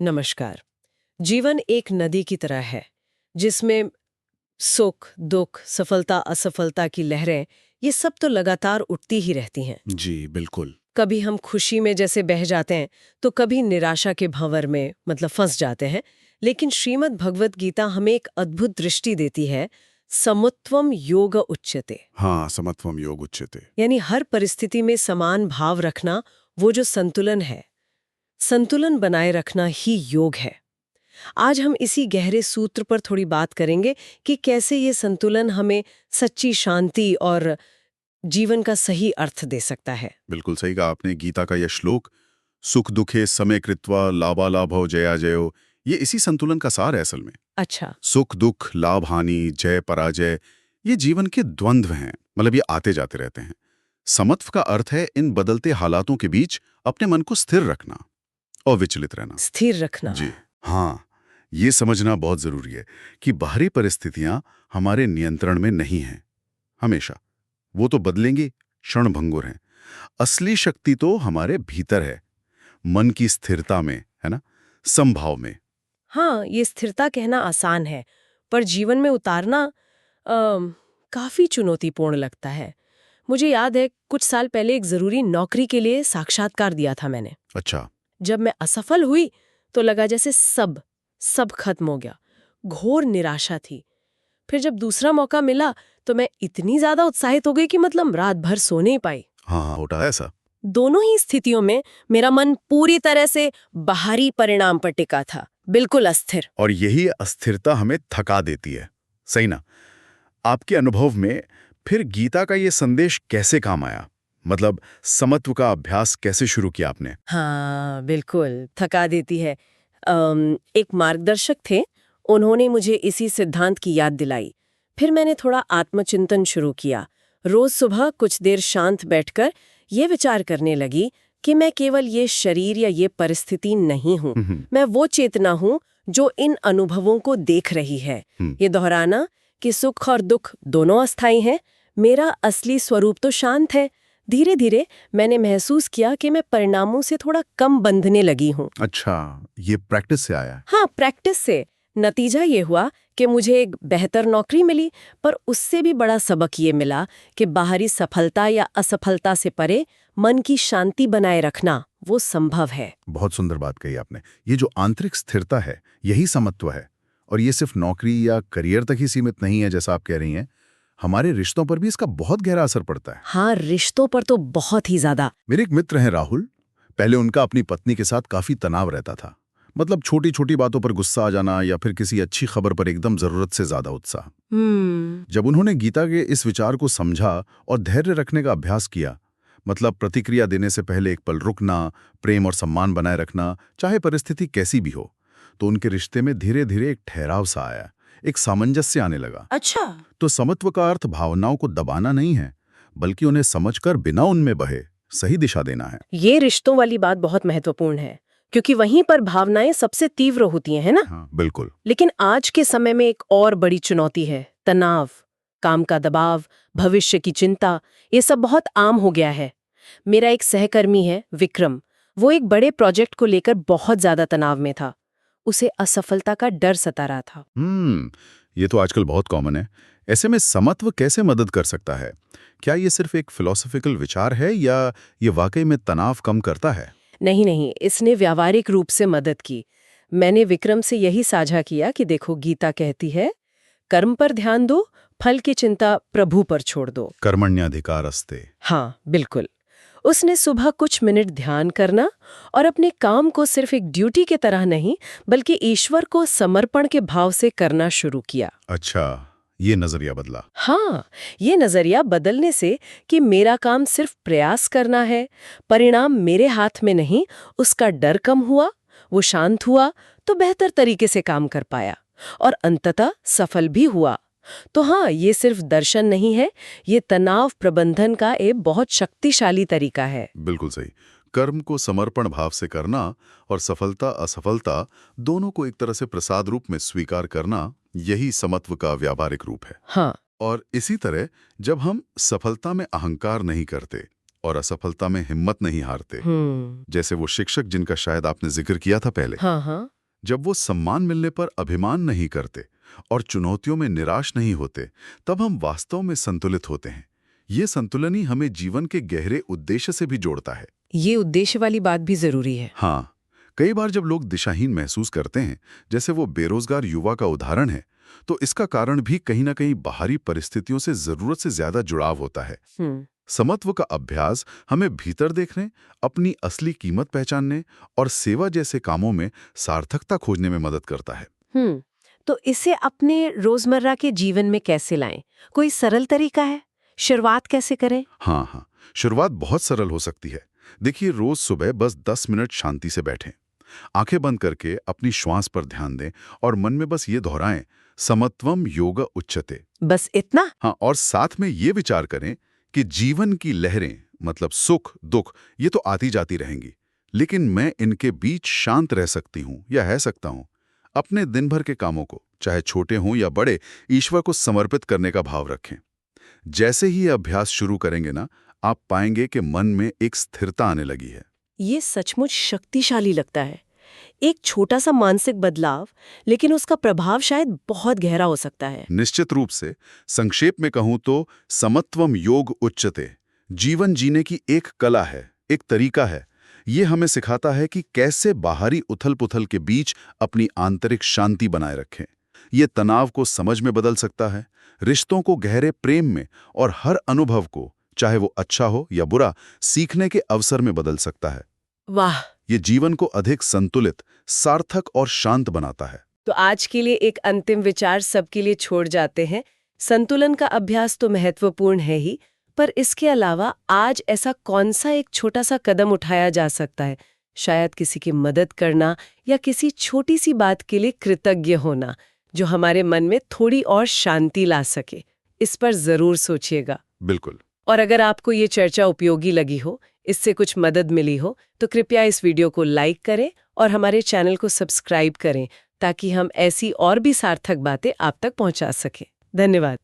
नमस्कार। जीवन एक नदी की तरह है जिसमें सुख दुख सफलता असफलता की लहरें ये सब तो लगातार उठती ही रहती हैं। जी बिल्कुल। कभी हम खुशी में जैसे बह जाते हैं तो कभी निराशा के भंवर में मतलब फंस जाते हैं। लेकिन श्रीमद् भगवत गीता हमें एक अद्भुत दृष्टि देती है, समत्वम योग उच्यते। हाँ, समत्वम योग उच्यते। यानी हर परिस्थिति में समान भाव रखना, वो जो संतुलन है, संतुलन बनाए रखना ही योग है। आज हम इसी गहरे सूत्र पर थोड़ी बात करेंगे कि कैसे ये संतुलन हमें सच्ची शांति और जीवन का सही अर्थ दे सकता है। बिल्कुल सही कहा आपने। गीता का यह श्लोक सुख दुखे समय कृत्वा लाभालाभो जया जयो, ये इसी संतुलन का सार है असल में। अच्छा। सुख दुख लाभ हानि जय पराजय ये जीवन के द्वंद्व हैं, मतलब ये आते जाते रहते हैं। समत्व का अर्थ है इन बदलते हालातों के बीच अपने मन को स्थिर रखना और विचलित रहना। स्थिर रखना। जी हाँ, ये समझना बहुत जरूरी है कि बाहरी परिस्थितियां हमारे नियंत्रण में नहीं हैं हमेशा, वो तो बदलेंगी, क्षणभंगुर हैं। असली शक्ति तो हमारे भीतर है, मन की स्थिरता में है ना, समभाव में। हाँ, ये स्थिरता कहना आसान है, पर जीवन में उतारना काफी चुनौतीपूर्ण लगता है। मुझे याद है कुछ साल पहले एक जरूरी नौकरी के लिए साक्षात्कार दिया था मैंने। अच्छा। जब मैं असफल हुई तो लगा जैसे सब खत्म हो गया। घोर निराशा थी। फिर जब दूसरा मौका मिला तो मैं इतनी ज्यादा उत्साहित हो गई कि मतलब रात भर सो नहीं पाई। हाँ हाँ, होता है ऐसा। दोनों ही स्थितियों में मेरा मन पूरी तरह से बाहरी परिणाम पर टिका था, बिल्कुल अस्थिर। और यही अस्थिरता हमें थका देती है, सही ना? आपके अनुभव में फिर गीता का ये संदेश कैसे काम आया? मतलब समत्व का अभ्यास कैसे शुरू किया आपने? हाँ बिल्कुल, थका देती है। एक मार्गदर्शक थे, उन्होंने मुझे इसी सिद्धांत की याद दिलाई। फिर मैंने थोड़ा आत्मचिंतन शुरू किया। रोज सुबह कुछ देर शांत बैठकर ये विचार करने लगी कि मैं केवल ये शरीर या ये परिस्थिति नहीं हूँ, मैं वो चेतना हूँ जो इन अनुभवों को देख रही है। ये दोहराना कि सुख और दुख दोनों अस्थायी हैं, मेरा असली स्वरूप तो शांत है। धीरे धीरे मैंने महसूस किया कि मैं परिणामों से थोड़ा कम बंधने लगी हूँ। अच्छा, ये प्रैक्टिस से आया? हाँ, प्रैक्टिस से। नतीजा ये हुआ कि मुझे एक बेहतर नौकरी मिली, पर उससे भी बड़ा सबक ये मिला कि बाहरी सफलता या असफलता से परे मन की शांति बनाए रखना वो संभव है। बहुत सुंदर बात कही आपने। ये जो आंतरिक स्थिरता है, यही समत्व है। और ये सिर्फ नौकरी या करियर तक ही सीमित नहीं है जैसा आप कह रही हैं, हमारे रिश्तों पर भी इसका बहुत गहरा असर पड़ता है। हाँ, रिश्तों पर तो बहुत ही ज्यादा। मेरे एक मित्र हैं राहुल, पहले उनका अपनी पत्नी के साथ काफी तनाव रहता था। मतलब छोटी छोटी बातों पर गुस्सा आ जाना या फिर किसी अच्छी खबर पर एकदम जरूरत से ज्यादा उत्साह। जब उन्होंने गीता के इस विचार को समझा और धैर्य रखने का अभ्यास किया, मतलब प्रतिक्रिया देने से पहले एक पल रुकना, प्रेम और सम्मान बनाए रखना, चाहे परिस्थिति कैसी भी हो, तो उनके रिश्ते में धीरे धीरे एक ठहराव सा आया, एक सामंजस्य आने लगा। अच्छा। तो समत्व का अर्थ भावनाओं को दबाना नहीं है, बल्कि उन्हें समझकर बिना उनमें बहे सही दिशा देना है। ये रिश्तों वाली बात बहुत महत्वपूर्ण है, क्योंकि वहीं पर भावनाएं सबसे तीव्र होती हैं, है ना? हाँ, बिल्कुल। लेकिन आज के समय में एक और बड़ी चुनौती है तनाव, काम का दबाव, भविष्य की चिंता। ये सब बहुत आम हो गया है। मेरा एक सहकर्मी है विक्रम, वो एक बड़े प्रोजेक्ट को लेकर बहुत ज्यादा तनाव में था। उसे असफलता का डर सता रहा था। ये तो आजकल बहुत कॉमन है। ऐसे में समत्व कैसे मदद कर सकता है? क्या ये सिर्फ एक फिलॉसफिकल विचार है या ये वाकई में तनाव कम करता है? नहीं, इसने व्यावहारिक रूप से मदद की। मैंने विक्रम से यही साझा किया कि देखो, गीता कहती है कर्म पर ध्यान दो, फल की चिंता प्रभु पर छोड़ दो। कर्मण्यधिकारस्ते। हाँ बिल्कुल। उसने सुबह कुछ मिनट ध्यान करना और अपने काम को सिर्फ एक ड्यूटी के तरह नहीं, बल्कि ईश्वर को समर्पण के भाव से करना शुरू किया। अच्छा, ये नजरिया बदला। हाँ, ये नजरिया बदलने से कि मेरा काम सिर्फ प्रयास करना है, परिणाम मेरे हाथ में नहीं, उसका डर कम हुआ, वो शांत हुआ तो बेहतर तरीके से काम कर पाया और अंततः सफल भी हुआ। तो हाँ, ये सिर्फ दर्शन नहीं है, ये तनाव प्रबंधन का एक बहुत शक्तिशाली तरीका है। बिल्कुल सही। कर्म को समर्पण भाव से करना और सफलता असफलता दोनों को एक तरह से प्रसाद रूप में स्वीकार करना, यही समत्व का व्यावहारिक रूप है। हाँ। और इसी तरह जब हम सफलता में अहंकार नहीं करते, और असफलता में हिम्मत नहीं हारते। जैसे वो शिक्षक जिनका शायद आपने जिक्र किया था पहले। हाँ। जब वो सम्मान मिलने पर अभिमान नहीं करते और चुनौतियों में निराश नहीं होते, तब हम वास्तव में संतुलित होते हैं। ये संतुलन ही हमें जीवन के गहरे उद्देश्य से भी जोड़ता है। ये उद्देश्य वाली बात भी जरूरी है। हाँ, कई बार जब लोग दिशाहीन महसूस करते हैं, जैसे वो बेरोजगार युवा का उदाहरण है, तो इसका कारण भी कहीं ना कहीं बाहरी परिस्थितियों से जरूरत से ज्यादा जुड़ाव होता है। समत्व का अभ्यास हमें भीतर देखने, अपनी असली कीमत पहचानने और सेवा जैसे कामों में सार्थकता खोजने में मदद करता है। तो इसे अपने रोजमर्रा के जीवन में कैसे लाएं? कोई सरल तरीका है? शुरुआत कैसे करें? हाँ, शुरुआत बहुत सरल हो सकती है। देखिए, रोज सुबह बस 10 मिनट शांति से बैठें, आंखें बंद करके अपनी श्वास पर ध्यान दें और मन में बस ये दोहराएं, समत्वम योग उच्यते। बस इतना? हाँ, और साथ में ये विचार करें कि जीवन की लहरें, मतलब सुख दुख, ये तो आती जाती रहेंगी, लेकिन मैं इनके बीच शांत रह सकती हूँ या रह सकता हूँ। अपने दिन भर के कामों को, चाहे छोटे हों या बड़े, ईश्वर को समर्पित करने का भाव रखें। जैसे ही ये अभ्यास शुरू करेंगे ना, आप पाएंगे कि मन में एक स्थिरता आने लगी है। ये सचमुच शक्तिशाली लगता है। एक छोटा सा मानसिक बदलाव, लेकिन उसका प्रभाव शायद बहुत गहरा हो सकता है। निश्चित रूप से। संक्षेप में कहूं तो समत्वम योग उच्यते जीवन जीने की एक कला है, एक तरीका है। ये हमें सिखाता है कि कैसे बाहरी उथल-पुथल के बीच अपनी आंतरिक शांति बनाए रखें। ये तनाव को समझ में बदल सकता है, रिश्तों को गहरे प्रेम में, और हर अनुभव को, चाहे वो अच्छा हो या बुरा, सीखने के अवसर में बदल सकता है। वाह! ये जीवन को अधिक संतुलित, सार्थक और शांत बनाता है। तो आज के लिए एक अंतिम विचार सबके लिए छोड़ जाते हैं। संतुलन का अभ्यास तो महत्वपूर्ण है ही, पर इसके अलावा आज ऐसा कौन सा एक छोटा सा कदम उठाया जा सकता है? शायद किसी की मदद करना या किसी छोटी सी बात के लिए कृतज्ञ होना, जो हमारे मन में थोड़ी और शांति ला सके। इस पर जरूर सोचिएगा। बिल्कुल। और अगर आपको ये चर्चा उपयोगी लगी हो, इससे कुछ मदद मिली हो, तो कृपया इस वीडियो को लाइक करें और हमारे चैनल को सब्सक्राइब करें, ताकि हम ऐसी और भी सार्थक बातें आप तक पहुंचा सकें। धन्यवाद।